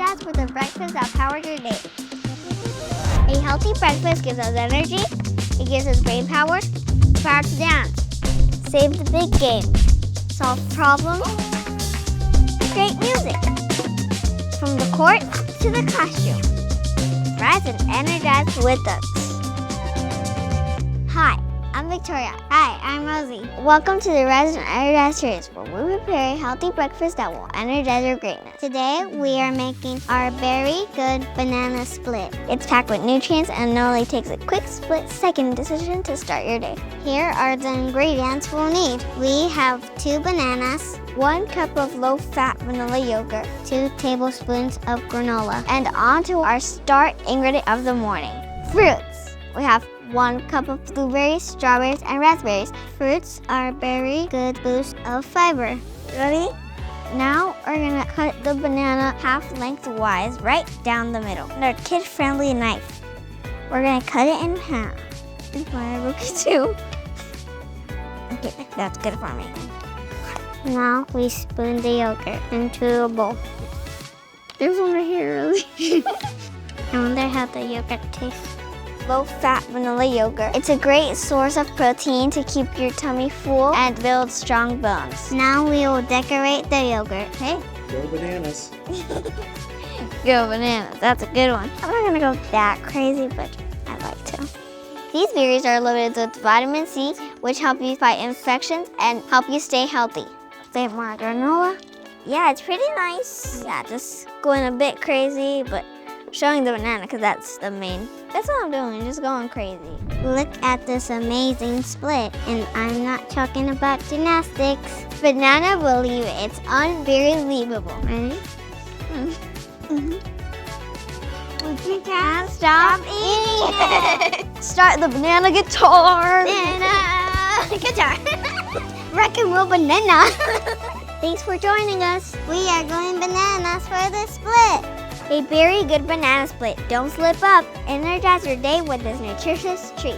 Energize with a breakfast that powers your day. A healthy breakfast gives us energy, it gives us brain power to dance, save the big game, solve problems, create music. From the court to the classroom, rise and energize with us. Hi, I'm Victoria. Hi, I'm Rosie. Welcome to the Rise and Energize series, where we prepare a healthy breakfast that will energize your greatness. Today, we are making our very good banana split. It's packed with nutrients and it only takes a quick split-second decision to start your day. Here are the ingredients we'll need. We have 2 bananas, 1 cup of low-fat vanilla yogurt, 2 tablespoons of granola, and on to our start ingredient of the morning, fruits. We have 1 cup of blueberries, strawberries, and raspberries. Fruits are a very good boost of fiber. Ready? Now we're gonna cut the banana half lengthwise right down the middle. With our kid-friendly knife, we're gonna cut it in half. It's my rookie too. Okay, that's good for me. Now we spoon the yogurt into a bowl. There's one right here, really. I wonder how the yogurt tastes. Low-fat vanilla yogurt. It's a great source of protein to keep your tummy full and build strong bones. Now we will decorate the yogurt. Hey. Go bananas. Go bananas. That's a good one. I'm not gonna go that crazy, but I like to. These berries are loaded with vitamin C, which help you fight infections and help you stay healthy. Bit more granola. Yeah, it's pretty nice. Yeah, just going a bit crazy, but showing the banana because that's the main. That's what I'm doing, just going crazy. Look at this amazing split, and I'm not talking about gymnastics. Banana will leave it. It's unbelievable. Ready? We can't stop eating it. Start the banana guitar. Banana guitar. Rock and roll banana. Thanks for joining us. We are going bananas for the split. A very good banana split. Don't slip up. Energize your day with this nutritious treat.